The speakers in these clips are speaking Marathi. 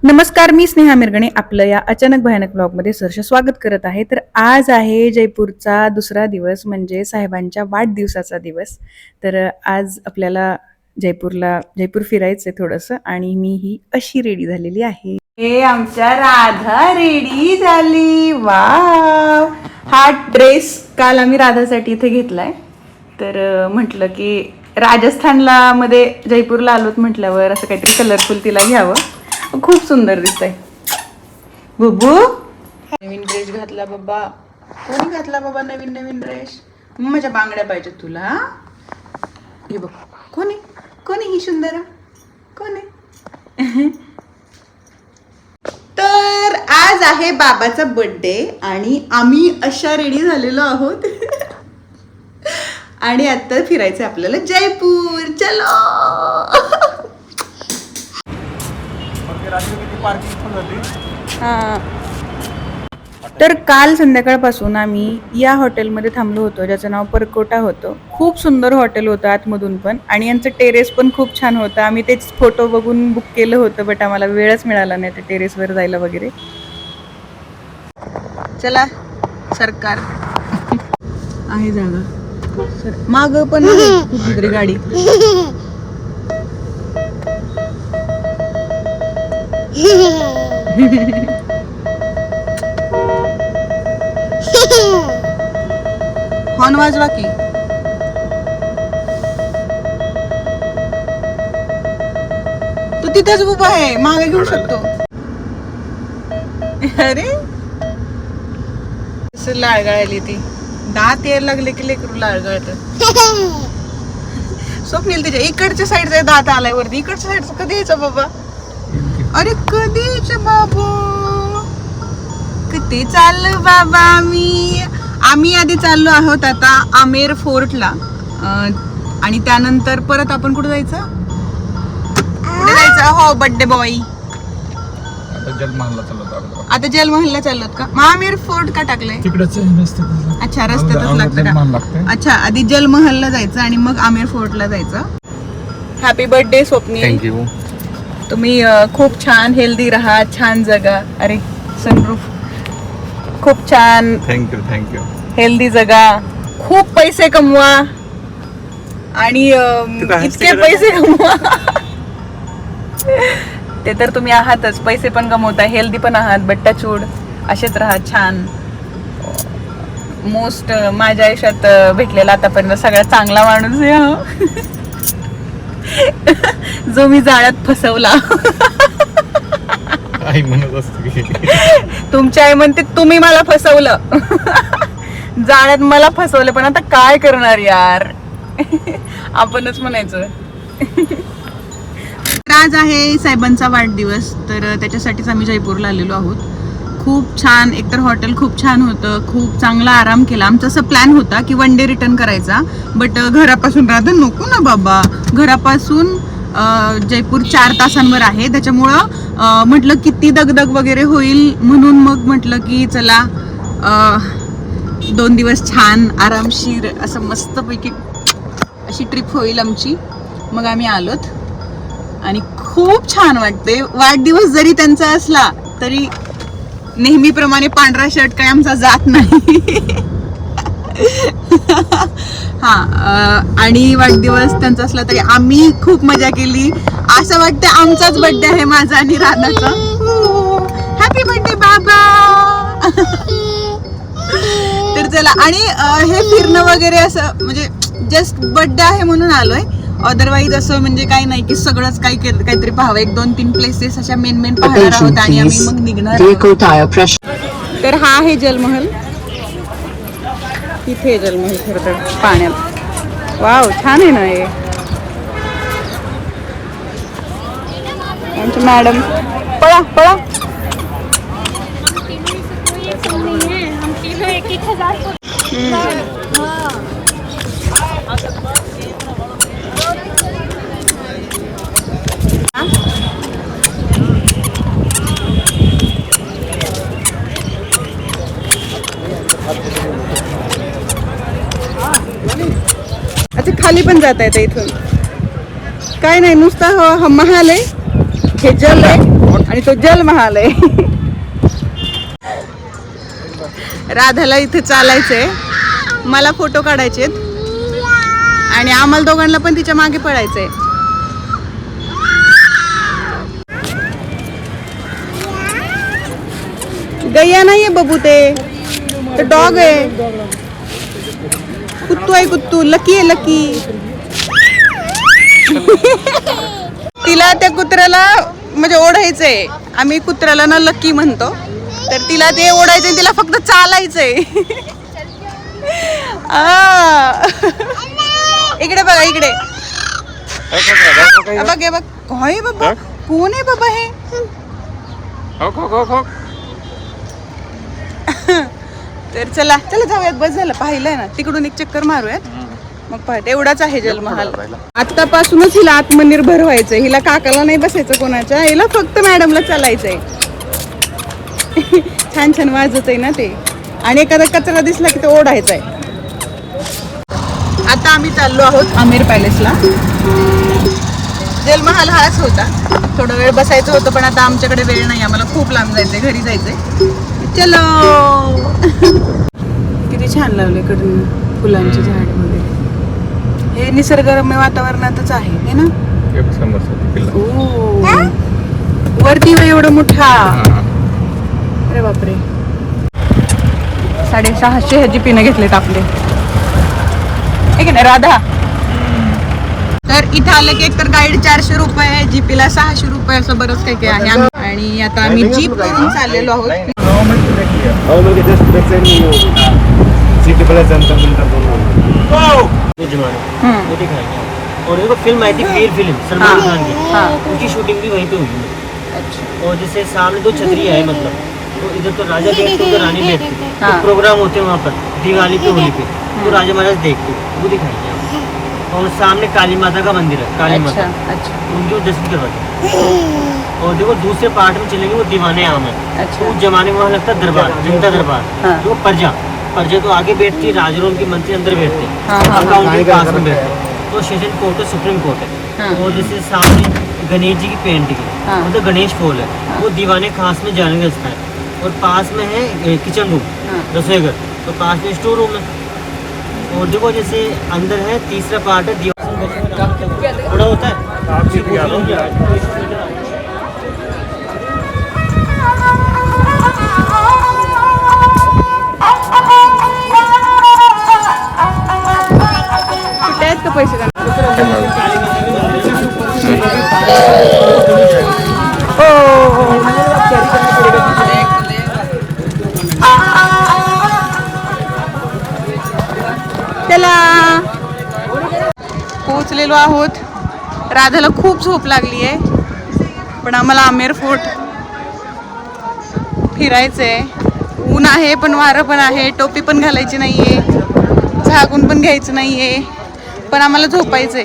नमस्कार, मी स्नेहा मिरगणे आपलं या अचानक भयानक ब्लॉगमध्ये सहर्ष स्वागत करत आहे. तर आज आहे जयपूरचा दुसरा दिवस म्हणजे साहेबांच्या वाढदिवसाचा दिवस. तर आज आपल्याला जयपूर फिरायचं आहे थोडंसं आणि मी ही अशी रेडी झालेली आहे. हे आमच्या राधा रेडी झाली. वाव, हा ड्रेस काल आम्ही राधासाठी इथे घेतलाय. तर म्हटलं की राजस्थानला मध्ये जयपूरला आलोत म्हटल्यावर असं काहीतरी कलरफुल तिला घ्यावं. खूप सुंदर दिसतंय. बुबू नवीन ड्रेस घातला बाबा. कोणी घातला बाबा नवीन नवीन ड्रेस? माझ्या बांगड्या पाहिजेत तुला. हे बघ, कोणी कोणी ही सुंदर कोणी. तर आज आहे बाबाचा बर्थडे आणि आम्ही अशा रेडी झालेलो आहोत. आणि आता फिरायचं आपल्याला जयपूर. चलो. तर काल संध्याकाळपासून आम्ही या हॉटेलमध्ये थांबलो होतो ज्याचं नाव परकोटा होतं. खूप सुंदर हॉटेल होतं आतमधून पण, आणि यांचं टेरेस पण खूप छान होतं. आम्ही तेच फोटो बघून बुक केलं होतं, बट आम्हाला वेळच मिळाला नाही ते टेरेसवर जायला वगैरे. चला सरकार आहे जागा. माग पण कुठली तरी गाडी. हॉर्न वाजवा की. तू तिथेच उभा आहे, मागे घेऊ शकतो. अरे लाळ गळाली ती. दात यायला लागले की लेकरू लाळ गळत. स्वप्नील तिच्या इकडच्या साईडचा दात आलाय वरती. इकडच्या साईडचा कधी यायचा बाबा? अरे कधीच बाबू. किती चाललो बाबा आम्ही आधी चाललो आहोत आता आमेर फोर्टला. आणि त्यानंतर परत आपण कुठे जायचं? हो, बर्थडे बॉय. आता जलमहलला चाललोत का? मग आमेर फोर्ट का टाकलंय? अच्छा, रस्त्यातच लागतं. अच्छा, आधी जलमहलला जायचं आणि मग आमेर फोर्टला जायचं. Happy birthday Swapnil. थँक्यू. तुम्ही खूप छान हेल्दी राहा, छान जगा. अरे सनरूफ खूप छान. थँक्यू. हेल्दी जगा, खूप पैसे कमवा आणि इतके पैसे कमवा. ते तर तुम्ही आहातच, पैसे पण कमवताय, हेल्दी पण आहात. बट टचवूड असेच राहा छान. मोस्ट माझ्या आयुष्यात भेटलेला आतापर्यंत सगळ्यात चांगला माणूस आहे जो मी जाळ्यात फसवला. आई म्हणत असते. तुमची आई म्हणते तुम्ही मला फसवलं. जाळ्यात मला फसवलं, पण आता काय करणार यार. आपणच म्हणायचं. आज आहे साहेबांचा वाढदिवस, तर त्याच्यासाठीच आम्ही जयपूरला आलेलो आहोत. खूप छान, एकतर हॉटेल खूप छान होतं, खूप चांगला आराम केला. आमचा असं प्लॅन होता की वन डे रिटर्न करायचा, बट घरापासून राहता नको ना बाबा. घरापासून जयपूर 4 तासांवर आहे, त्याच्यामुळं म्हटलं किती दगदग वगैरे होईल, म्हणून मग म्हटलं की चला 2 दिवस छान आरामशीर असं मस्तपैकी अशी ट्रिप होईल आमची. मग आम्ही आलोत आणि खूप छान वाटते. वाढदिवस जरी त्यांचा असला तरी नेहमीप्रमाणे पांढरा शर्ट काय आमचा जात नाही. हा, आणि वाढदिवस त्यांचा असला तरी आम्ही खूप मजा केली. असं वाटतं आमचाच बर्थडे आहे, माझा आणि राधाचा. हॅपी बर्थडे बाबा. तर चला, आणि हे फिरणं वगैरे असं म्हणजे जस्ट बर्थडे आहे म्हणून आलोय. अदरवाईज असं म्हणजे काही नाही की सगळंच काहीतरी पाहावं. 1-2-3 प्लेसेस अशा मेन पाहणार आहोत आणि आम्ही मग निघणार आहोत. तर हा आहे जलमहल. इथे जलमहल खरं तर पाण्यात. वाव, छान आहे ना हे. आमची मॅडम पळा पळा. अच्छा, खाली पण जाता येतं इथून. काय नाही, नुसता हा महाल आहे, हे जल आहे आणि तो जलमहाल आहे. राधाला इथे चालायचंय, मला फोटो काढायचे आणि आम्हाला दोघांना पण तिच्या मागे पळायचंय. गैया नाहीये बबू, ते डॉग आहे. कुत्तू आहे, कुत्तू लकी आहे, लकी. तिला त्या कुत्र्याला म्हणजे ओढायचंय. आम्ही कुत्र्याला ना लकी म्हणतो, तर तिला ते ओढायचंय, तिला फक्त चालायचंय. इकडे बघा, इकडे बघ, हे बघ. काय बाबा, कोण आहे बाबा हे? तर चला चला जाऊयात, बस झालं, पाहिलंय ना. तिकडून एक चक्कर मारूयात, मग पाहते. एवढाच आहे जलमहाल. आतापासूनच हिला आत्मनिर्भर व्हायचंय. हिला काकाला नाही बसायचं कोणाच्या, हिला फक्त मॅडमला चालायचंय. छान छान वाजत आहे ना ते. आणि एखादा कचरा दिसला की तो ओढायचा आहे. आता आम्ही चाललो आहोत आमिर पॅलेसला. जलमहाल हाच होता. थोडा वेळ बसायचं होतं, पण आता आमच्याकडे वेळ नाही, आम्हाला खूप लांब जायचंय, घरी जायचंय. चलो. किती छान लावले कडून फुलांची झाड वगैरे. हे निसर्गरम्य वातावरणातच आहे हे ना. वरती एवढं मोठा. अरे बापरे. 650 ह्याची पिनं घेतलेत आपले, ठीक आहे राधा. तर इथं आलं की एकतर गाईड 400 रुपये, जीपीला 600 रुपये, असं बरंच काही काही आहे. आणि आता आम्ही जीप करून चाललेलो आहोत. और देखो फिल्म आई थी वीर फिल्म सलमान खान की, उसकी शूटिंग भी वहीं पे हुई है। और जैसे सामने दो छतरी है, मतलब तो इधर तो राजा देखते, उधर रानी देखते, तो प्रोग्राम होते हैं वहाँ पर दिवाली पे, होली पे, तो राजा महाराज देखते, वो दिखाएंगे। और सामने काली माता का मंदिर है, काली माता, उनके दर्शन करवाते। और देखो दूसरे पार्ट में चलेंगे, वो दीवाने आम है। उस जमाने में वहाँ लगता है दरबार, जनता दरबार, जो प्रजा तो आगे बैठती है, राजा और उनके मंत्री अंदर बैठते हैं, उनके पास में बैठते। तो सेशन कोर्ट है, सुप्रीम कोर्ट है। और जैसे सामने गणेश जी की पेंटिंग है, मतलब गणेश फॉल है, वो दीवाने खास में जाने का रास्ता है। और पास में है किचन रूम, रसोई घर, तो पास में स्टोर रूम है। और देखो जैसे अंदर है, तीसरा पार्ट है दीवार बड़ा होता है। का पैसे चला पोहोचलेलो आहोत. राधाला खूप झोप लागली आहे, पण आम्हाला आमेर फोर्ट फिरायचंय. ऊन आहे, पण वारं पण आहे, टोपी पण घालायची नाहीये, झाकून पण घ्यायचं नाहीये, पण आम्हाला झोपायचंय.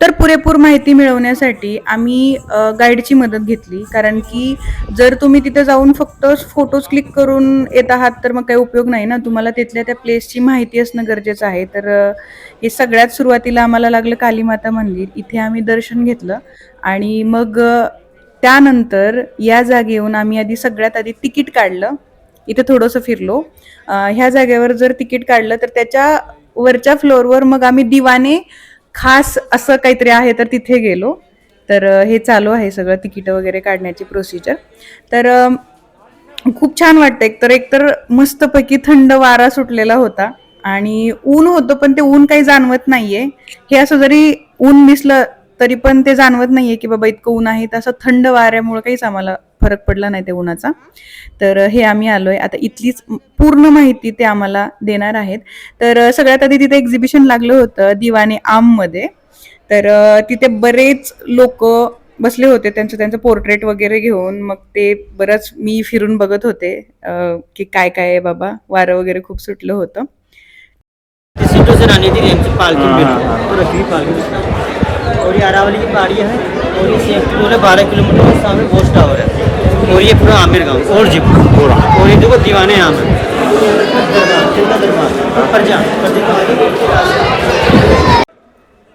तर पुरेपूर माहिती मिळवण्यासाठी आम्ही गाईडची मदत घेतली, कारण की जर तुम्ही तिथे जाऊन फक्त फोटोज क्लिक करून येत आहात तर मग काही उपयोग नाही ना. तुम्हाला तिथल्या त्या प्लेसची माहिती असणं गरजेचं आहे. तर हे सगळ्यात सुरुवातीला आम्हाला लागलं कालीमाता मंदिर. इथे आम्ही दर्शन घेतलं आणि मग त्यानंतर या जागेहून आम्ही सगळ्यात आधी तिकीट काढलं. इथे थोडंसं फिरलो. ह्या जागेवर जर तिकीट काढलं तर त्याच्या वरच्या फ्लोअरवर मग आम्ही दिवाने खास असं काहीतरी आहे, तर तिथे गेलो. तर हे चालू आहे सगळं तिकीट वगैरे काढण्याची प्रोसिजर. तर खूप छान वाटतं. एकतर मस्तपैकी थंड वारा सुटलेला होता आणि ऊन होतं, पण ते ऊन काही जाणवत नाहीये. हे असं जरी ऊन दिसलं तरी पण ते जाणवत नाहीये की बाबा इतकं ऊन आहे. तसं थंड वाऱ्यामुळे काहीच आम्हाला फरक पडला नाही त्या उन्हाचा. तर हे आम्ही आलोय आता. इथलीच पूर्ण माहिती ते आम्हाला देणार आहेत. तर सगळ्यात आधी तिथे एक्झिबिशन लागलं होतं दिवाने आम मध्ये. तर तिथे बरेच लोक बसले होते, त्यांचं पोर्ट्रेट वगैरे घेऊन. मग ते बरंच मी फिरून बघत होते की काय काय आहे बाबा. वारं वगैरे खूप सुटलं होतं. और ये अरावली की पहाड़ी है, और ये सेफ्टी रोड है 12 किलोमीटर के सामने वॉच टावर है, और ये पूरा आमिर गांव और जिप, और ये देखो दीवाने आम है,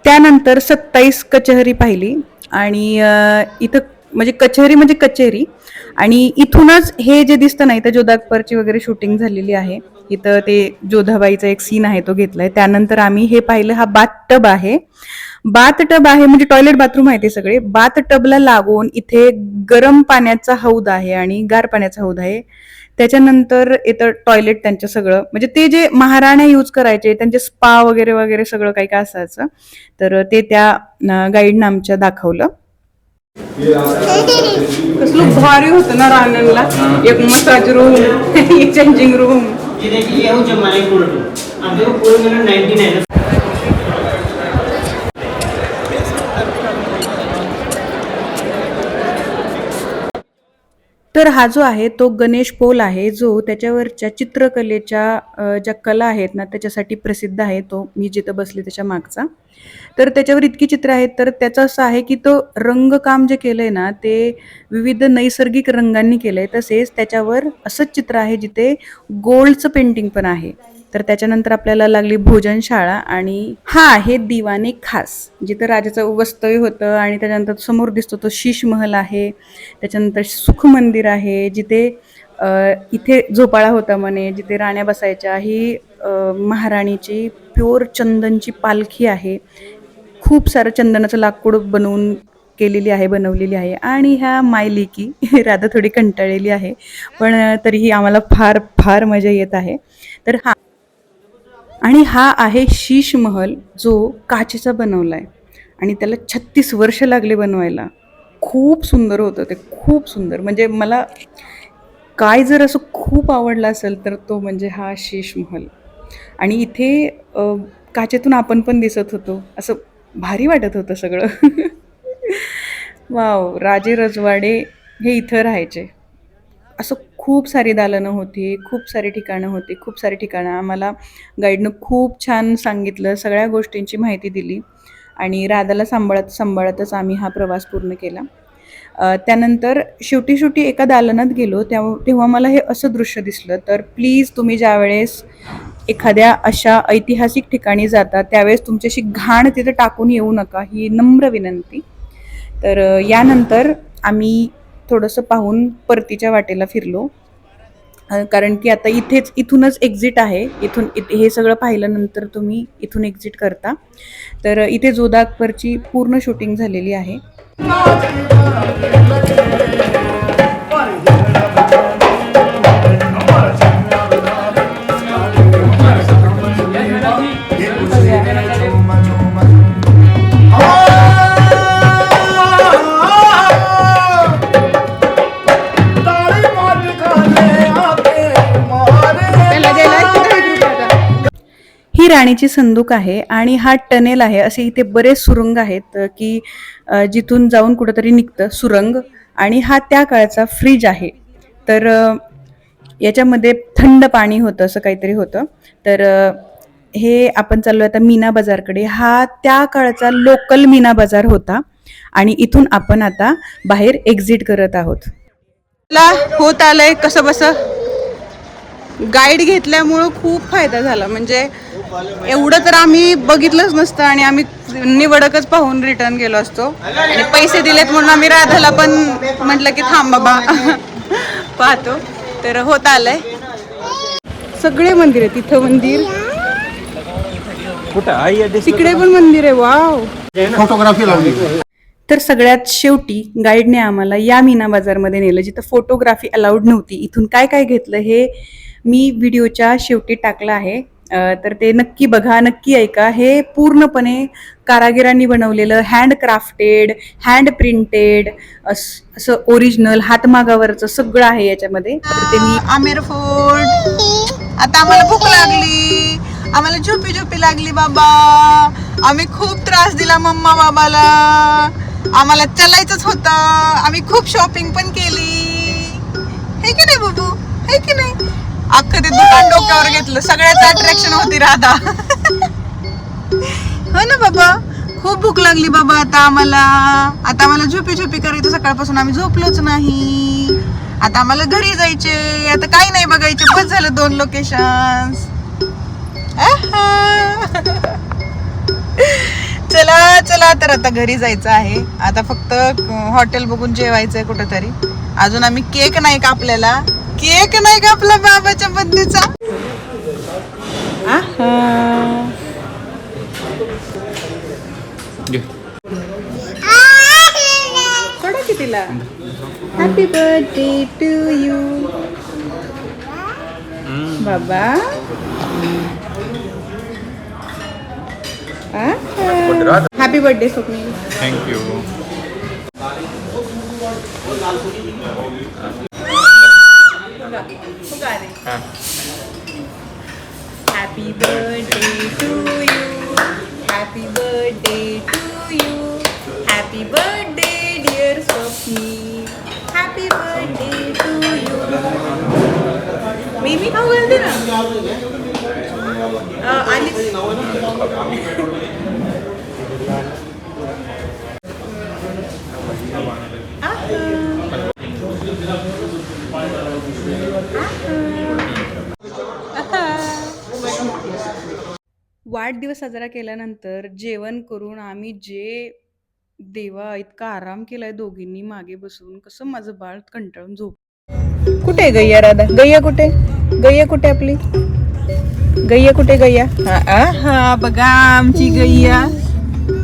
त्यानंतर 27 कचहरी पाहिली आणि इथं म्हणजे कचेरी आणि इथूनच हे जे दिसतं ना इथं जोधा अकबरची वगैरे शूटिंग झालेली आहे. इथं ते जोधाबाईचा एक सीन आहे तो घेतलाय. त्यानंतर आम्ही हे पाहिलं, हा बाथ टब आहे म्हणजे टॉयलेट बाथरूम आहे ते सगळे. बाथ टबला लागून इथे गरम पाण्याचा हौद आहे आणि गार पाण्याचा हौद आहे. त्याच्यानंतर येतं टॉयलेट त्यांचं सगळं, म्हणजे ते जे महाराण्या यूज करायचे त्यांचे स्पा वगैरे वगैरे सगळं काही काय असायचं. तर ते त्या गाईडनं आमच्या दाखवलं. कसलं भारी होतं ना राहण्याला, एक मसाज रूम, एक चेंजिंग रूम. ये देखिए ये हो जमाने पूरा टूर। अब देखो पूरे में 99 तर हा जो आहे तो गणेश पोल आहे, जो त्याच्यावरच्या चित्रकलेच्या ज्या कला आहेत ना त्याच्यासाठी प्रसिद्ध आहे. तो मी जिथं बसले त्याच्या मागचा. तर त्याच्यावर इतकी चित्र आहेत, तर त्याचं असं आहे की तो रंगकाम जे केलंय ना ते विविध नैसर्गिक रंगांनी केलंय. तसेच त्याच्यावर असंच चित्र आहे जिथे गोल्डचं पेंटिंग पण आहे. तर त्याच्यानंतर आपल्याला लागली भोजनशाळा आणि हा आहे दिवाने खास, जिथं राजाचं वास्तव्य होतं. आणि त्याच्यानंतर समोर दिसतो तो शीश महल आहे. त्याच्यानंतर सुख मंदिर आहे, जिथे इथे झोपाळा होता म्हणे, जिथे राण्या बसायच्या. ही महाराणीची प्युअर चंदनची पालखी आहे. खूप सारं चंदनाचं लाकूड बनवलेली आहे. आणि ह्या मायलेकी राधा थोडी कंटाळलेली आहे, पण तरीही आम्हाला फार फार मजा येत आहे. तर हा आहे शीश महल, जो काचेचा बनवलाय आणि त्याला 36 वर्ष लागले बनवायला. खूप सुंदर होतं ते, खूप सुंदर. म्हणजे मला काय जर असं खूप आवडलं असेल तर तो म्हणजे हा शीश महल. आणि इथे काचेतून आपण पण दिसत होतो, असं भारी वाटत होतं सगळं. वाव, राजे रजवाडे हे इथं राहायचे. असं खूप सारी दालनं होती, खूप सारी ठिकाणं आम्हाला गाईडनं खूप छान सांगितलं, सगळ्या गोष्टींची माहिती दिली. आणि राधाला सांभाळतच आम्ही हा प्रवास पूर्ण केला. त्यानंतर शेवटी एका दालनात गेलो, तेव्हा मला हे असं दृश्य दिसलं. तर प्लीज तुम्ही ज्यावेळेस एखाद्या अशा ऐतिहासिक ठिकाणी जाता त्यावेळेस तुमच्याशी घाण तिथे टाकून येऊ नका, ही नम्र विनंती. तर यानंतर आम्ही थोडंसं पाहून परतीच्या वाटेला फिरलो, कारण की आता इथूनच एक्झिट आहे. हे सगळं पाहिल्यानंतर तुम्ही इथून एक्झिट करता. तर इथे जोधा अकबरची पूर्ण शूटिंग झालेली आहे. ही राणीची संदूक आहे आणि हा टनेल आहे. असे इथे बरेच सुरुंग आहेत की जिथून जाऊन कुठंतरी निघतं सुरंग. आणि हा त्या काळचा फ्रीज आहे. तर याच्यामध्ये थंड पाणी होतं, असं काहीतरी होतं. तर हे आपण चाललो आता मीना बाजारकडे. हा त्या काळचा लोकल मीना बाजार होता आणि इथून आपण आता बाहेर एक्झिट करत आहोत. होत आलंय कसं बस गाईड घेतल्यामुळं खूप फायदा झाला. म्हणजे एवढं तर आम्ही बघितलंच नसतं आणि आम्ही निवडकच पाहून रिटर्न गेलो असतो. आणि पैसे दिलेत म्हणून आम्ही राधाला पण म्हटलं की थांब बाबा पाहतो. तर होत आलंय, सगळे मंदिर आहे. तिथं मंदिर, तिकडे पण मंदिर आहे. वाव, फोटोग्राफी लावली. तर सगळ्यात शेवटी गाईडने आम्हाला या मीना बाजारमध्ये नेलं, जिथं फोटोग्राफी अलाउड नव्हती. इथून काय काय घेतलं हे मी व्हिडिओच्या शेवटी टाकलं आहे. तर ते नक्की बघा, नक्की ऐका. हे पूर्णपणे कारागिरांनी बनवलेलं, हँडक्राफ्टेड, हँड प्रिंटेड, असं ओरिजिनल हातमागावरचं सगळं आहे याच्यामध्ये. ते मी आमेर फोर्ट. आता आम्हाला भूक लागली, आम्हाला झोपी लागली बाबा. आम्ही खूप त्रास दिला मम्मा बाबाला, आम्हाला चलायचंच होतं. आम्ही खूप शॉपिंग पण केली, हे की नाही बाबू, हे की नाही. अख्खं ते दुकान डोक्यावर घेतलं, सगळ्याच अट्रॅक्शन होती राधा. हो ना बाबा, खूप भूक लागली बाबा आता आम्हाला झोपी करायचं. सकाळपासून आम्ही झोपलोच नाही. आता आम्हाला घरी जायचे. आता काही नाही बघायचे, बस झालं 2 लोकेशन्स. चला चला, तर आता घरी जायचं आहे. आता फक्त हॉटेल बघून जेवायचंय कुठेतरी. अजून आम्ही केक नाही कापलेला. केक नाही कापला बाबाच्या बर्थडेचा. थोडा कितीला. हॅपी बर्थडे टू यू बाबा. Happy birthday Swapnil. Thank you. Happy birthday to you. Happy birthday to you. Happy birthday dear Swapnil. Happy birthday to you. Baby खाऊ घालते ना. आली. वाढदिवस साजरा केल्यानंतर जेवण करून आम्ही जे देवा इतका आराम केलाय दोघींनी मागे बसून. कसं माझं बाळ कंटाळून झोप. कुठे गैया राधा. गैया कुठे. गैया कुठे आपली. गैया कुठे. गैया. हा हा बघा आमची गैया.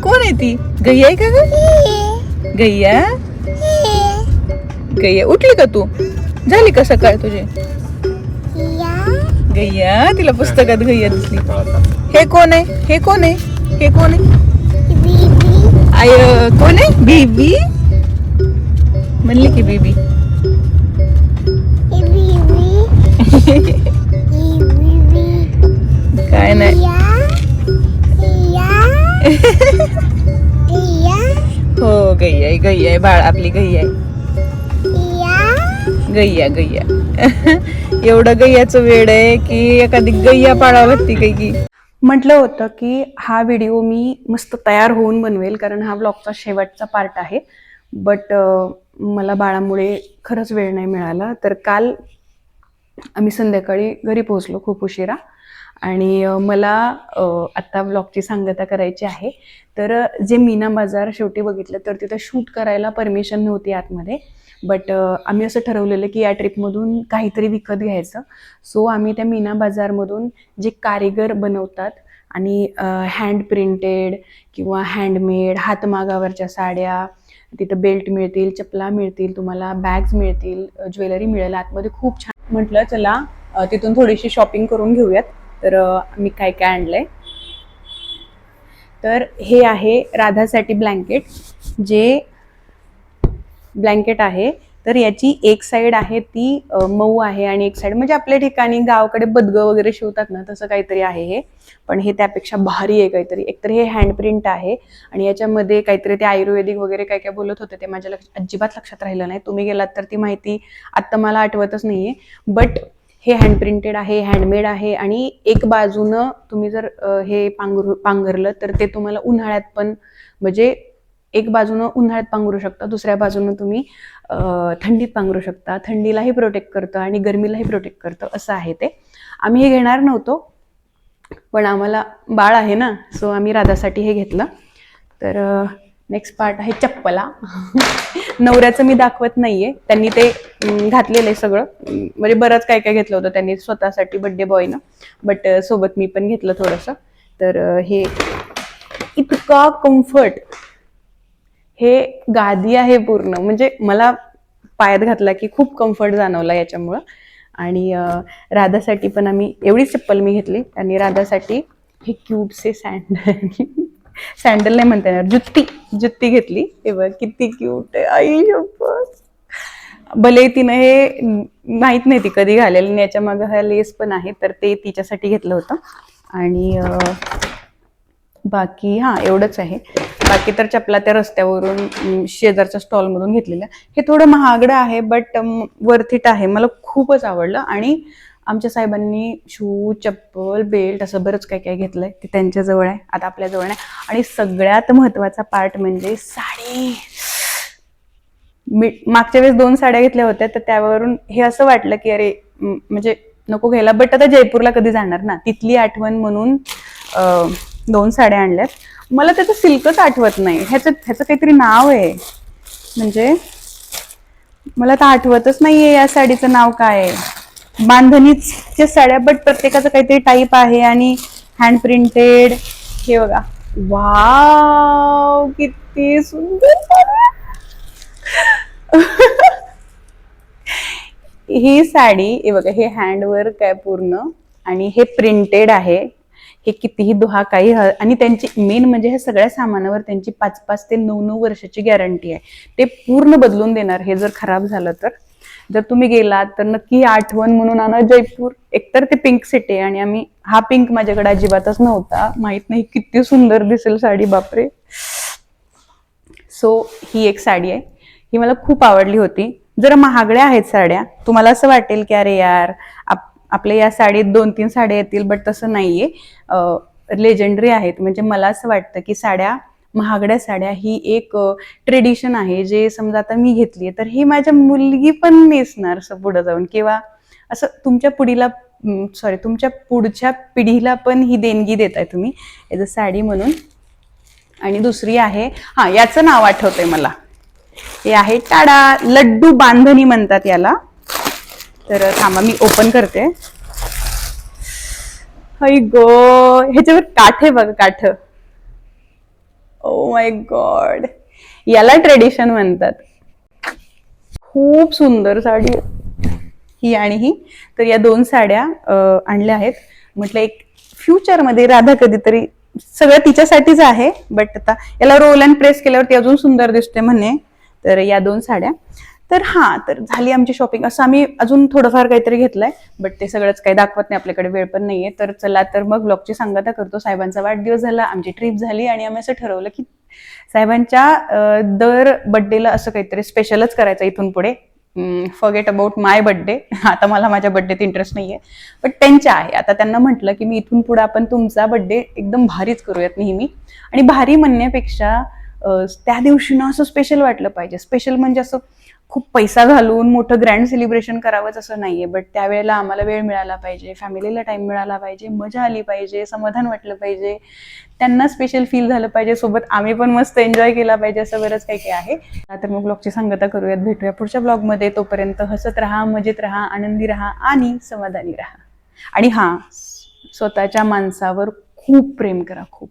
कोण आहे ती. गैया आहे का ग. गैया. गैया उठली का तू. झाली का सकाळ तुझे. गैया. तिला पुस्तकात गैया दिसली. हे कोण आहे. हे कोण आहे. हे कोण आहे. आय कोण आहे. बीबी म्हणली की बीबी. काय नाही. हो गैया आहे. गैया आहे बाळ आपली. गैया आहे. गैया गैया. एवढं गैयाचं वेड आहे की एखादी गैया पाळावं लागते काही की. म्हटलं होतं की हा व्हिडिओ मी मस्त तयार होऊन बनवेल कारण हा ब्लॉगचा शेवटचा पार्ट आहे. बट मला बाळामुळे खरंच वेळ नाही मिळाला. तर काल आम्ही संध्याकाळी घरी पोहोचलो खूप उशिरा आणि मला आत्ता व्लॉगची सांगता करायची आहे. तर जे मीना बाजार शेवटी बघितलं तर तिथं शूट करायला परमिशन नव्हती आतमध्ये. बट आम्ही असं ठरवलेलं की या ट्रिपमधून काहीतरी विकत घ्यायचं. सो आम्ही त्या मीना बाजारमधून जे कारिगर बनवतात आणि हँड प्रिंटेड किंवा हँडमेड हातमागावरच्या साड्या, तिथं बेल्ट मिळतील, चपला मिळतील, तुम्हाला बॅग्स मिळतील, ज्वेलरी मिळेल आतमध्ये. खूप छान. म्हटलं चला तिथून थोडीशी शॉपिंग करून घेऊयात. तर मी काय काय आणलंय. तर हे आहे राधासाठी ब्लँकेट. जे ब्लँकेट आहे तर याची एक साईड आहे ती मऊ आहे आणि एक साईड म्हणजे आपल्या ठिकाणी गावाकडे बदगं वगैरे शिवतात ना तसं काहीतरी आहे हे. पण हे त्यापेक्षा भारी आहे काहीतरी. एकतर हे हँड प्रिंट आहे आणि याच्यामध्ये काहीतरी ते आयुर्वेदिक वगैरे काय काय बोलत होते ते माझ्या अजिबात लक्षात राहिलं नाही. तुम्ही गेलात तर ती माहिती आत्ता मला आठवतच नाहीये. बट हे हँड प्रिंटेड आहे, हँडमेड आहे आणि एक बाजूनं तुम्ही जर हे पांघरलं तर ते तुम्हाला उन्हाळ्यात पण म्हणजे एक बाजूनं उन्हाळ्यात पांघरू शकता, दुसऱ्या बाजूनं तुम्ही थंडीत पांघरू शकता. थंडीलाही प्रोटेक्ट करतं आणि गरमीलाही प्रोटेक्ट करतं असं आहे ते. आम्ही हे घेणार नव्हतो पण आम्हाला बाळ आहे ना सो आम्ही राधासाठी हे घेतलं. तर नेक्स्ट पार्ट आहे चप्पला. नवऱ्याचं मी दाखवत नाहीये. त्यांनी ते घातलेलं आहे सगळं म्हणजे बरंच काय काय घेतलं होतं त्यांनी स्वतःसाठी बड्डे बॉयनं. बट सोबत मी पण घेतलं थोडंसं. तर हे इतका कम्फर्ट. हे गादी आहे पूर्ण म्हणजे मला पायात घातला की खूप कम्फर्ट जाणवला याच्यामुळं. आणि राधासाठी पण आम्ही एवढीच चप्पल मी घेतली आणि राधासाठी हे क्यूटचे सँडल नाही म्हणता येणार, जुत्ती घेतली. हे बघ किती क्यूट आहे. आई शपथ. भले तिनं हे माहित नाही ती कधी घालेल आणि याच्या मागं हा लेस पण आहे तर ते तिच्यासाठी घेतलं होतं. आणि बाकी हां एवढंच आहे. बाकी तर चपला त्या रस्त्यावरून शेजारच्या स्टॉलमधून घेतलेल्या. हे थोडं महागडं आहे बट वर्थ इट आहे. मला खूपच आवडलं. आणि आमच्या साहेबांनी शूज, चप्पल, बेल्ट असं बरंच काय काय घेतलंय ते त्यांच्याजवळ आहे. आता आपल्याजवळ आहे. आणि सगळ्यात महत्त्वाचा पार्ट म्हणजे साडी. मागच्या वेळेस 2 साड्या घेतल्या होत्या तर त्यावरून हे असं वाटलं की अरे म्हणजे नको घ्यायला. बट आता जयपूरला कधी जाणार ना तिथली आठवण म्हणून 2 साड्या आणल्यात. मला त्याचं सिल्कच आठवत नाही, ह्याचं काहीतरी नाव आहे, म्हणजे मला तर आठवतच नाहीये या साडीचं नाव काय आहे. बांधणीच्या साड्या, बट प्रत्येकाचं काहीतरी टाईप आहे आणि हँड प्रिंटेड. हे बघा, वाव किती सुंदर साड्या. ही साडी हे बघा, हे हँडवर्क आहे पूर्ण आणि हे प्रिंटेड आहे. हे कितीही दुहा काही आणि त्यांची मेन म्हणजे हे सगळ्या सामानावर त्यांची 5-5 ते 9-9 वर्षाची गॅरंटी आहे. ते पूर्ण बदलून देणार हे जर खराब झालं तर. जर तुम्ही गेलात तर नक्की आठवण म्हणून आणा जयपूर. एकतर ते पिंक सिटी आहे आणि हा पिंक माझ्याकडे अजिबातच नव्हता, माहित नाही किती सुंदर दिसेल साडी, बापरे. सो ही एक साडी आहे, ही मला खूप आवडली होती. जरा महागड्या आहेत साड्या, तुम्हाला असं वाटेल की अरे यार आपल्या या साडीत 2-3 साड्या येतील, बट तसं नाहीये. लेजेंडरी आहेत. म्हणजे मला असं वाटतं की महागड्या साड्या ही एक ट्रेडिशन आहे, जे समजा आता मी घेतली तर ही माझ्या मुलगी पण नेसणार असं पुढे जाऊन, किंवा असं तुमच्या तुमच्या पुढच्या पिढीला पण ही देणगी देताय तुम्ही ॲज अ साडी म्हणून. आणि दुसरी आहे, याचं नाव आठवतंय मला, हे आहे टाडा, लड्डू बांधणी म्हणतात याला. तर थांबा मी ओपन करते. हाय गो, ह्याच्यावर काठ आहे बघा, काठ. ओ माय गॉड, याला ट्रेडिशन म्हणतात. खूप सुंदर साडी ही आणि ही. तर या 2 साड्या आणल्या आहेत. म्हटलं एक फ्युचरमध्ये राधा कधीतरी, सगळं तिच्यासाठीच आहे, बट आता याला रोल अँड प्रेस केल्यावरती अजून सुंदर दिसते म्हणे. तर या 2 साड्या. तर झाली आमची शॉपिंग. असं आम्ही अजून थोडंफार काहीतरी घेतलंय, बट ते सगळंच काही दाखवत नाही, आपल्याकडे वेळ पण नाहीये. तर चला तर मग ब्लॉगची सांगता करतो. साहेबांचा वाढदिवस झाला, आमची ट्रिप झाली आणि आम्ही असं ठरवलं की साहेबांच्या दर बर्थडेला असं काहीतरी स्पेशलच करायचं इथून पुढे. Forget about my birthday. आता मला माझ्या बर्थडेत इंटरेस्ट नाहीये, बट त्यांच्या आहे. आता त्यांना म्हटलं की मी इथून पुढे आपण तुमचा बर्थडे एकदम भारीच करूयात नेहमी. आणि भारी म्हणण्यापेक्षा त्या दिवशी ना असं स्पेशल वाटलं पाहिजे. स्पेशल म्हणजे असं खूप पैसा घालून मोठं ग्रँड सेलिब्रेशन करावंच असं नाहीये, बट त्यावेळेला आम्हाला वेळ मिळाला पाहिजे, फॅमिलीला टाइम मिळाला पाहिजे, मजा आली पाहिजे, समाधान वाटलं पाहिजे, त्यांना स्पेशल फील झालं पाहिजे, सोबत आम्ही पण मस्त एन्जॉय केला पाहिजे. असं बरंच काही काही आहे. तर मग ब्लॉगची सांगता करूयात. भेटूया पुढच्या ब्लॉगमध्ये. तोपर्यंत हसत राहा, मजेत राहा, आनंदी राहा आणि समाधानी राहा. आणि स्वतःच्या माणसावर खूप प्रेम करा, खूप.